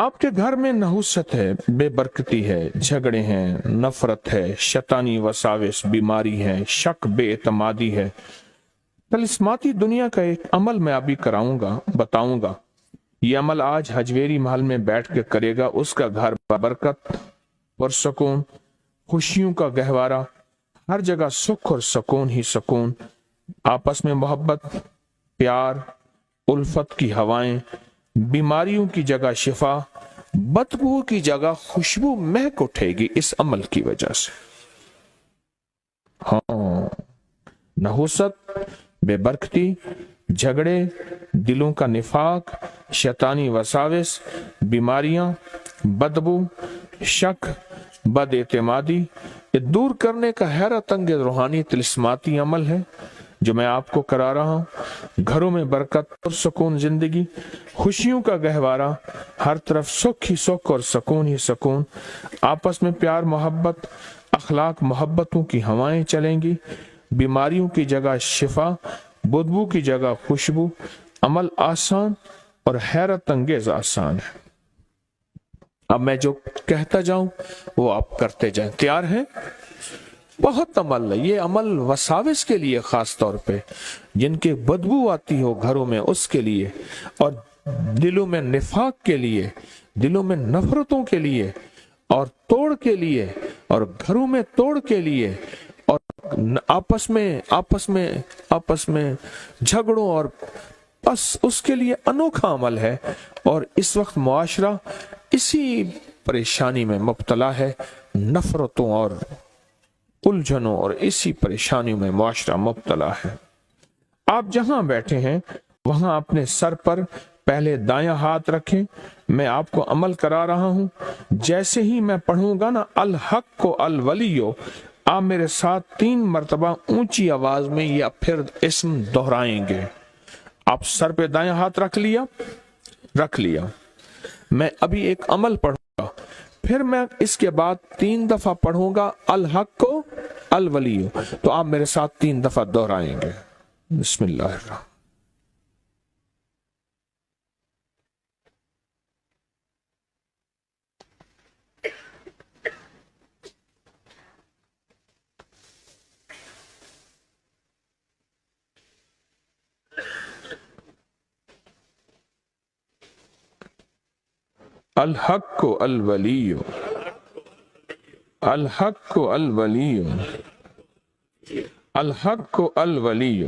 आपके घर में नहुसत है, बेबरकती है, झगड़े हैं, नफरत है, शैतानी वसाविस, बीमारी है, शक, बेएतमादी है। तलिस्माती दुनिया का एक अमल मैं अभी कराऊंगा, बताऊंगा। ये अमल आज हजवेरी महल में बैठ के करेगा, उसका घर बरकत और सुकून, खुशियों का गहवारा, हर जगह सुख और सुकून ही सुकून, आपस में मोहब्बत, प्यार, उल्फत की हवाएं, बीमारियों की जगह शिफा, बदबू की जगह खुशबू महक उठेगी इस अमल की वजह से। हाँ, नहुसत, बेबरकती, झगड़े, दिलों का निफाक, शैतानी वसाविस, बीमारियां, बदबू, शक, बदएतमादी, ये दूर करने का हैरत अंगेज रूहानी तिलिस्माती अमल है जो मैं आपको करा रहा हूं। घरों में बरकत और सुकून, जिंदगी, खुशियों का गहवारा, हर तरफ सुख ही सुख और सुकून ही सुकून, आपस में प्यार, मोहब्बत, अखलाक, मोहब्बतों की हवाएं चलेंगी, बीमारियों की जगह शिफा, बदबू की जगह खुशबू। अमल आसान और हैरत अंगेज आसान है। अब मैं जो कहता जाऊं वो आप करते जाएं। तैयार हैं? बहुत अमल है ये। अमल वसाविस के लिए, खास तौर पे जिनके बदबू आती हो घरों में, उसके लिए, और दिलों में निफाक के लिए, दिलों में नफरतों के लिए, और तोड़ के लिए, और घरों में तोड़ के लिए, और आपस में झगड़ों, और बस उसके लिए अनोखा अमल है। और इस वक्त मुआशरा इसी परेशानी में मुब्तला है, नफरतों और उलझनों और इसी परेशानियों में मुआशरा मुब्तला है। आप जहां बैठे हैं वहां अपने सर पर पहले दायां हाथ रखें। मैं आपको अमल करा रहा हूं। जैसे ही मैं पढ़ूंगा ना, अल हक को अल वलियो, आप मेरे साथ 3 मरतबा ऊंची आवाज में ये फिर इस्म दोहराएंगे। आप सर पे दायां हाथ रख लिया। मैं अभी एक अमल पढ़ूंगा, फिर मैं इसके बाद 3 दफा पढ़ूंगा अल हक को अल वलियो, तो आप मेरे साथ 3 दफा दोहराएंगे। बिस्मिल्लाह। अल हक को अल वलियो, अल हक को अल वलियो, अल हक को अल वलियो।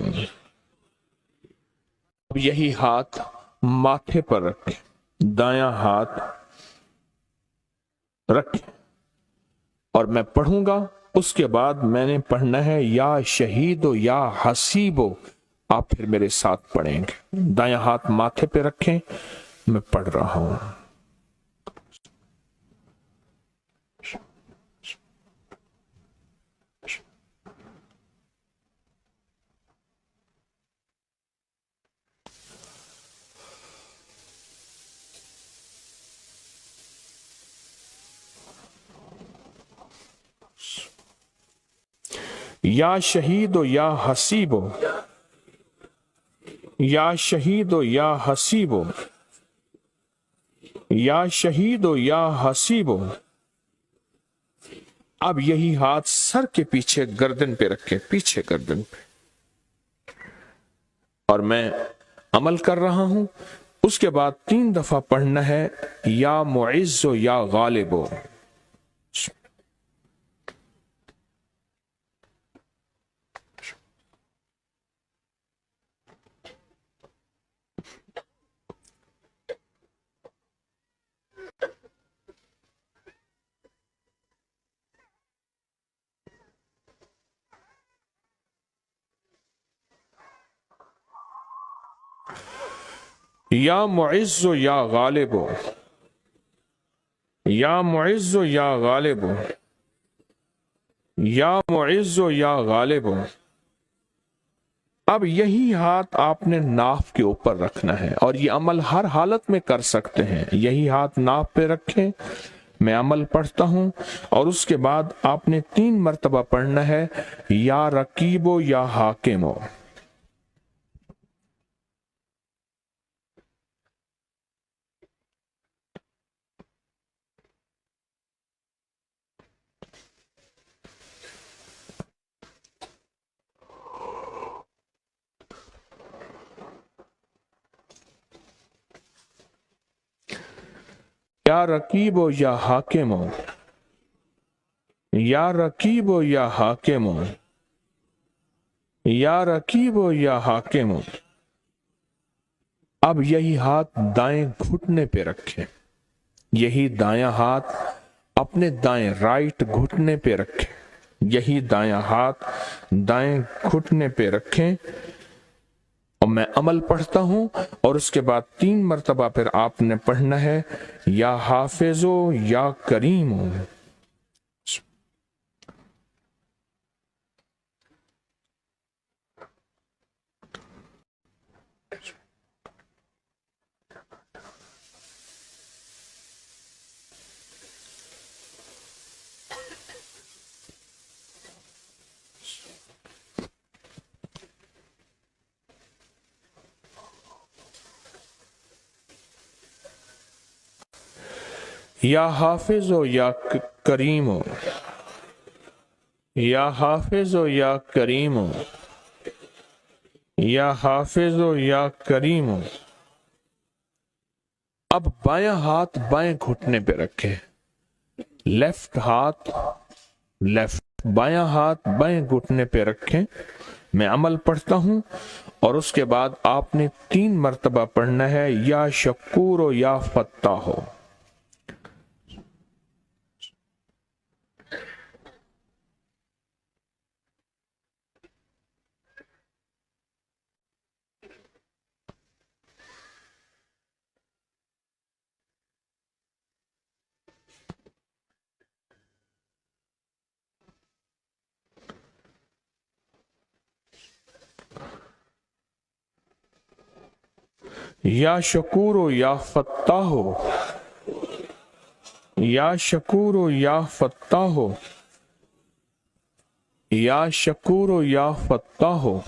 अब यही हाथ माथे पर रखें, दायां हाथ रखें, और मैं पढ़ूंगा। उसके बाद मैंने पढ़ना है या शहीदो या हसीबो। आप फिर मेरे साथ पढ़ेंगे। दायां हाथ माथे पे रखें, मैं पढ़ रहा हूं। या शहीदो या हसीबो, या शहीदो या हसीबो, या शहीदो या हसीबो। अब यही हाथ सर के पीछे गर्दन पे रखें, पीछे गर्दन पे, और मैं अमल कर रहा हूं। उसके बाद 3 दफा पढ़ना है या मुइज़्ज़ो या गालिबो। या मुइज़्ज़ो या गालिबो, या मुइज़्ज़ो या गालिबो, या मुइज़्ज़ो या गालिबो। अब यही हाथ आपने नाफ के ऊपर रखना है, और ये अमल हर हालत में कर सकते हैं। यही हाथ नाफ पे रखें, मैं अमल पढ़ता हूं, और उसके बाद आपने 3 मरतबा पढ़ना है या रकीबो या हाकिमो। या रकीबो या हाकिमो, या रकीबो या हाकिमो, या रकीबो या हाकिमो। अब यही हाथ दाएं घुटने पे रखें, यही दायां हाथ अपने दाएं राइट घुटने पे रखें, यही दायां हाथ दाएं घुटने पे रखें। और मैं अमल पढ़ता हूं और उसके बाद 3 मरतबा फिर आपने पढ़ना है, या हाफिजो या करीमो। या हाफिजो या करीमो, या हाफिजो या करीमो, या हाफिजो या करीमो। अब बायां हाथ बाएं घुटने पे रखे, लेफ्ट हाथ लेफ्ट, बायां हाथ बाएं घुटने पे रखें। मैं अमल पढ़ता हूं और उसके बाद आपने 3 मरतबा पढ़ना है, या शकूर या फत्ता हो। या शकूरो या फत्ताहो, या शकूरो या फत्ताहो, या शकूरो या फत्ताहो।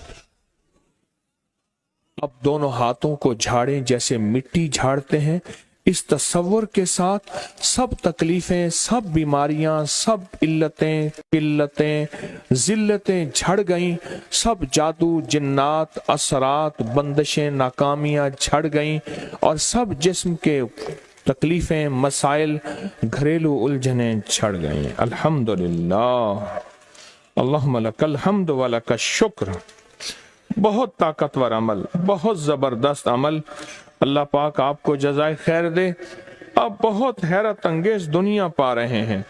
अब दोनों हाथों को झाड़ें जैसे मिट्टी झाड़ते हैं। इस तसव्वुर के साथ सब तकलीफें, सब बीमारियां, सब इल्लतें, किल्लतें, जिल्लतें झड़ गईं। सब जादू, जिन्नात, असरात, बंदिशें, नाकामियां झड़ गईं और सब जिस्म के तकलीफें, मसाइल, घरेलू उलझनें झड़ गईं। अल्हम्दुलिल्लाह, अल्लाहुम्मा लकल हम्द व लकल शुक्र। बहुत ताकतवर अमल, बहुत जबरदस्त अमल। अल्लाह पाक आपको जज़ाए खैर दे। आप बहुत हैरत अंगेज दुनिया पा रहे हैं।